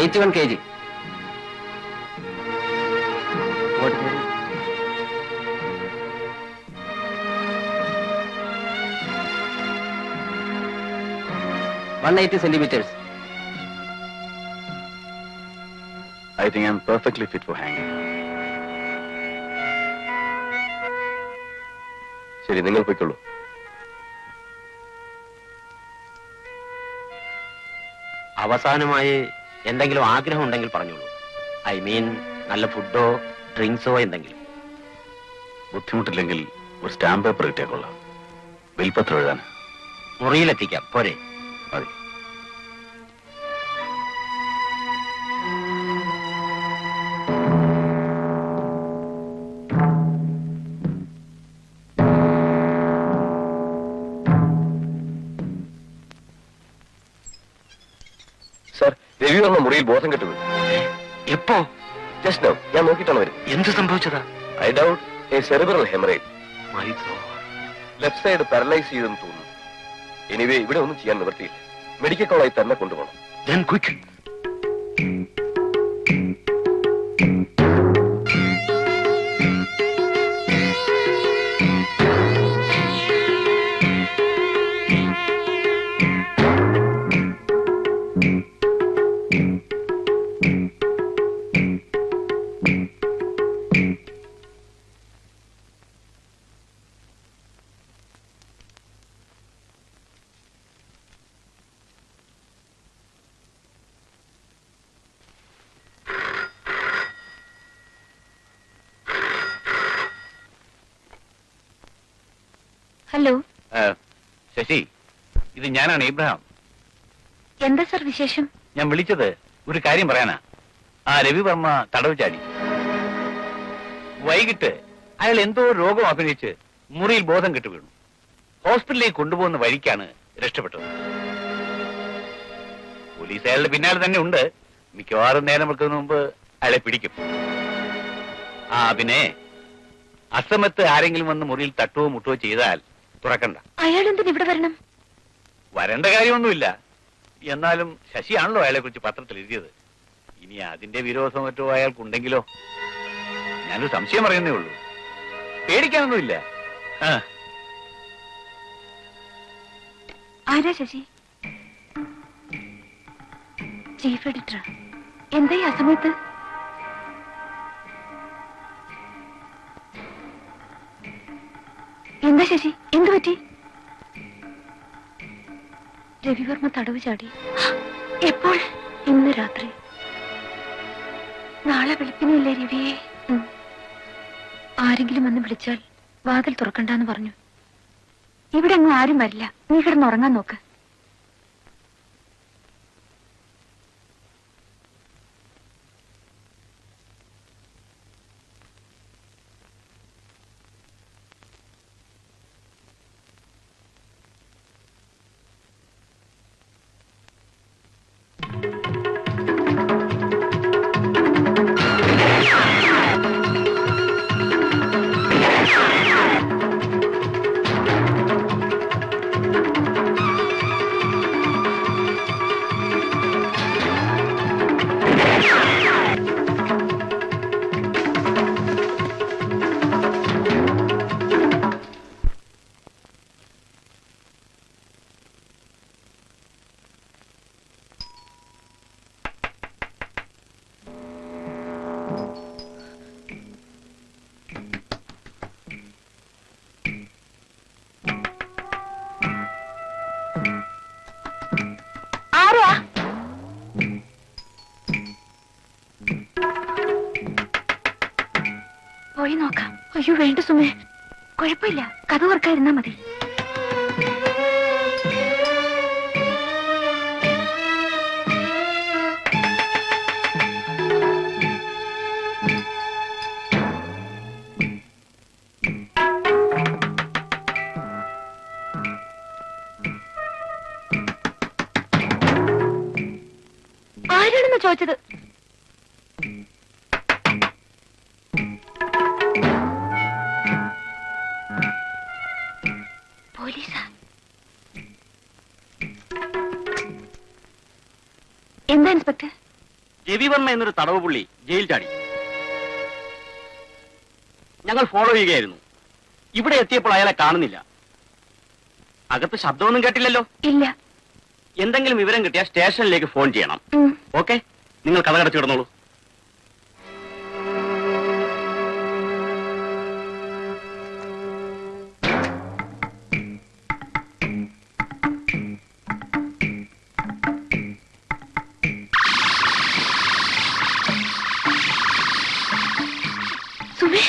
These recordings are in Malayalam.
81 kg. What is it? 180 centimeters. I think I'm perfectly fit for hanging. ശരി, നിങ്ങൾ പോയിക്കൊള്ളൂ. അവസാനമായി എന്തെങ്കിലും ആഗ്രഹം ഉണ്ടെങ്കിൽ പറഞ്ഞോളൂ. ഐ മീൻ നല്ല ഫുഡോ ഡ്രിങ്ക്സോ എന്തെങ്കിലും. ബുദ്ധിമുട്ടില്ലെങ്കിൽ ഒരു സ്റ്റാമ്പ് പേപ്പർ കിട്ടിയാൽ കൊള്ളാം. വിൽപത്രം എഴുതാൻ. മുറിയിലെത്തിക്കാം, പോരെ? മതി. സർ, രവിവർമ്മ മുറിയിൽ ബോധം കെട്ടു. എപ്പോ? Just now. ഞാൻ നോക്കിയിട്ടാണ് വരും. എന്ത് സംഭവിച്ചതാ? I doubt a cerebral haemorrhage. Left side paralyse ചെയ്തെന്ന് തോന്നുന്നു. എനിവേ, ഇവിടെ ഒന്നും ചെയ്യാൻ നിവൃത്തിയില്ല. മെഡിക്കൽ കോളേജിൽ തന്നെ കൊണ്ടുപോകണം. Then quick. ഹലോ. ശശി, ഇത് ഞാനാണ്, ഇബ്രഹാം. എന്താ സർ വിശേഷം? ഞാൻ വിളിച്ചത് ഒരു കാര്യം പറയാനാ. ആ രവിവർമ്മ തടവ് ചാടി. വൈകിട്ട് അയാൾ എന്തോ രോഗം അഭിനയിച്ച് മുറിയിൽ ബോധം കെട്ടു വീണു. ഹോസ്പിറ്റലിലേക്ക് കൊണ്ടുപോകുന്ന വഴിക്കാണ് രക്ഷപ്പെട്ടത്. പോലീസ് അയാളുടെ പിന്നാലെ തന്നെ ഉണ്ട്. മിക്കവാറും നേരം വെക്കുന്നതിന് മുമ്പ് അയാളെ പിടിക്കും. പിന്നെ അസമത്ത് ആരെങ്കിലും വന്ന് മുറിയിൽ തട്ടുവോ മുട്ടുവോ ചെയ്താൽ തുറക്കണ്ട. അയാൾ എന്തിന് ഇവിടെ വരണം? വരേണ്ട കാര്യമൊന്നുമില്ല. എന്നാലും ശശിയാണല്ലോ അയാളെ കുറിച്ച് പത്രത്തിൽ എഴുതിയത്. ഇനി അതിന്റെ വിരോധം മറ്റോ അയാൾക്കുണ്ടെങ്കിലോ? ഞാനൊരു സംശയം പറയുന്നേ ഉള്ളൂ. പേടിക്കാനൊന്നുമില്ല. ആരാ ശശി? Chief editor. എന്താ ഈ അസമയത്ത്? എന്താ ശശി, എന്തു പറ്റി? രവിവർമ്മ തടവ് ചാടി. എപ്പോൾ? ഇന്ന് രാത്രി. നാളെ വെളുപ്പിനില്ലേ രവിയെ? ആരെങ്കിലും വന്ന് വിളിച്ചാൽ വാതിൽ തുറക്കണ്ടെന്ന് പറഞ്ഞു. ഇവിടെ അങ്ങ് ആരും വരില്ല. നീ കിടന്നുറങ്ങാൻ നോക്ക്. പോയി നോക്കാം. അയ്യോ വേണ്ട സുമേ, കുഴപ്പമില്ല. കഥ ഓർക്കാതിരുന്നാ മതി. ആരാണെന്ന് ചോദിച്ചത്? പോലീസാ? എന്താ ഇൻസ്പെക്ടർ? രവിവർമ്മ എന്നൊരു തടവ് പുള്ളി ജയിൽ ചാടി. ഞങ്ങൾ ഫോളോ ചെയ്യുകയായിരുന്നു. ഇവിടെ എത്തിയപ്പോൾ അയാളെ കാണുന്നില്ല. അകത്ത് ശബ്ദമൊന്നും കേട്ടില്ലല്ലോ? ഇല്ല. എന്തെങ്കിലും വിവരം കിട്ടിയാൽ സ്റ്റേഷനിലേക്ക് ഫോൺ ചെയ്യണം. ഓക്കെ, നിങ്ങൾ കഥകടച്ചു കിടന്നോളൂ. സുമേ,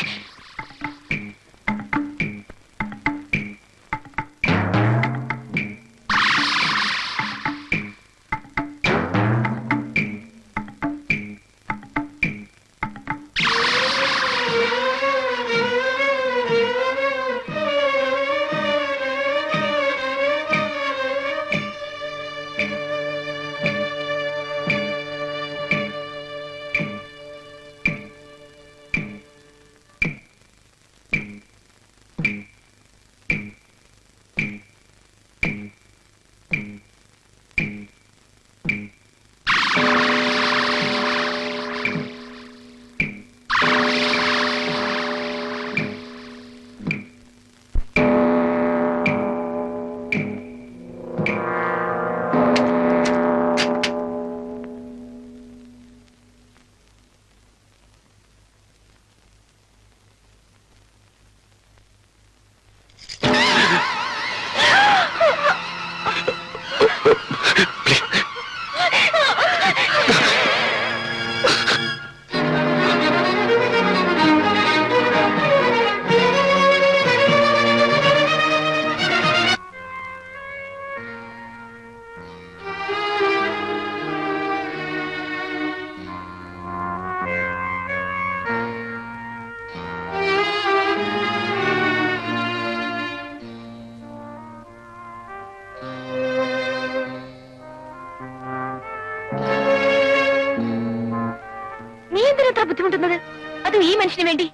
ബുദ്ധിമുട്ടുന്നത് അതും ഈ മനുഷ്യന് വേണ്ടി.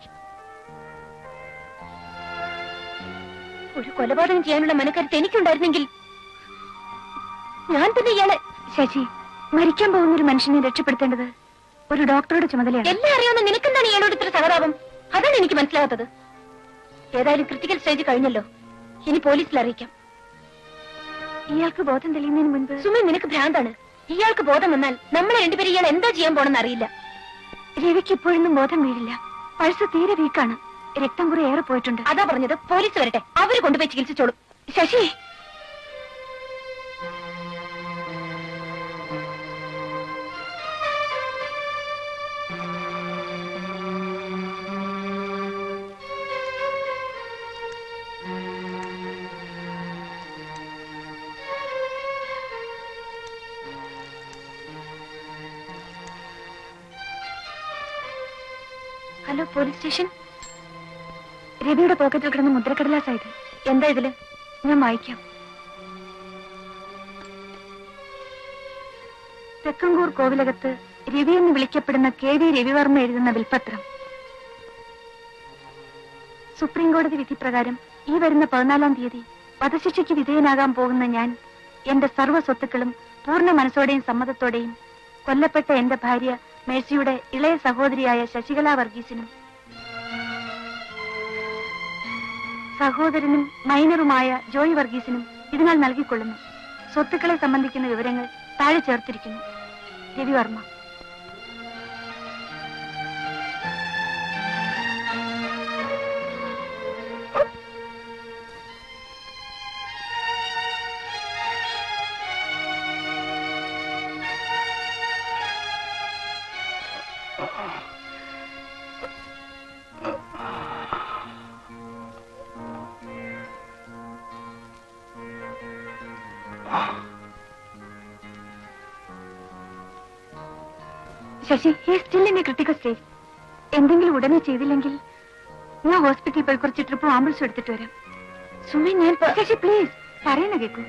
ഒരു കൊലപാതകം ചെയ്യാനുള്ള മനക്കരുത്ത് എനിക്കുണ്ടായിരുന്നെങ്കിൽ ഞാൻ തന്നെ ഇയാളെ. ശശി, മരിക്കാൻ പോകുന്ന ഒരു മനുഷ്യനെ രക്ഷപ്പെടുത്തേണ്ടത് ഒരു ഡോക്ടറുടെ ചുമതലയാണ്. എല്ലാം അറിയാവുന്ന നിനക്കെന്താണ് ഇയാളോട് ഇത്ര സഹതാപം? അതാണ് എനിക്ക് മനസ്സിലാകാത്തത്. ഏതായാലും ക്രിട്ടിക്കൽ സ്റ്റേജ് കഴിഞ്ഞല്ലോ, ഇനി പോലീസിൽ അറിയിക്കാം. ഇയാൾക്ക് ബോധം തെളിയുന്നതിന് മുൻപ്. സുമേ, നിനക്ക് ഭ്രാന്താണ്. ഇയാൾക്ക് ബോധം വന്നാൽ നമ്മളെ രണ്ടുപേരും ഇയാൾ എന്താ ചെയ്യാൻ പോണെന്ന് അറിയില്ല. രവിക്ക് ഇപ്പോഴൊന്നും ബോധം വീഴില്ല. പൾസ് തീരെ വീക്കാണ്. രക്തം കുറെ ഏറെ പോയിട്ടുണ്ട്. അതാ പറഞ്ഞത്, പോലീസ് വരട്ടെ, അവര് കൊണ്ടുപോയി ചികിത്സിച്ചോളും. Shashi, hello, police station. രവിയുടെ പോക്കറ്റിൽ കിടന്ന് മുദ്രക്കടലാസായത്. എന്താ ഇതില്? ഞാൻ വായിക്കാം. തെക്കങ്കൂർ കോവിലകത്ത് രവി എന്ന് വിളിക്കപ്പെടുന്ന KV രവിവർമ്മ എഴുതുന്ന വിൽപത്രം. സുപ്രീം കോടതി വിധി പ്രകാരം ഈ വരുന്ന 14-ാം തീയതി വധശിക്ഷയ്ക്ക് വിധേയനാകാൻ പോകുന്ന ഞാൻ എന്റെ സർവ്വ സ്വത്തുക്കളും പൂർണ്ണ മനസ്സോടെയും സമ്മതത്തോടെയും കൊല്ലപ്പെട്ട എന്റെ ഭാര്യ മേഴ്സിയുടെ ഇളയ സഹോദരിയായ ശശികല വർഗീസിനും സഹോദരനും മൈനറുമായ ജോയ് വർഗീസിനും ഇതിനാൽ നൽകിക്കൊള്ളുന്നു. സ്വത്തുക്കളെ സംബന്ധിക്കുന്ന വിവരങ്ങൾ താഴെ ചേർത്തിരിക്കുന്നു. Ravi Varma. Sasi, he is still in a critical stage. എന്തെങ്കിലും ഉടനെ ചെയ്തില്ലെങ്കിൽ ഞാൻ ഹോസ്പിറ്റലിൽ പോയി കുറച്ച് ട്രിപ്പ് ആംബുലൻസ് എടുത്തിട്ട് വരാം. സുമേ, ഞാൻ. ശശി, പ്ലീസ് പറയുന്ന കേൾക്കൂ.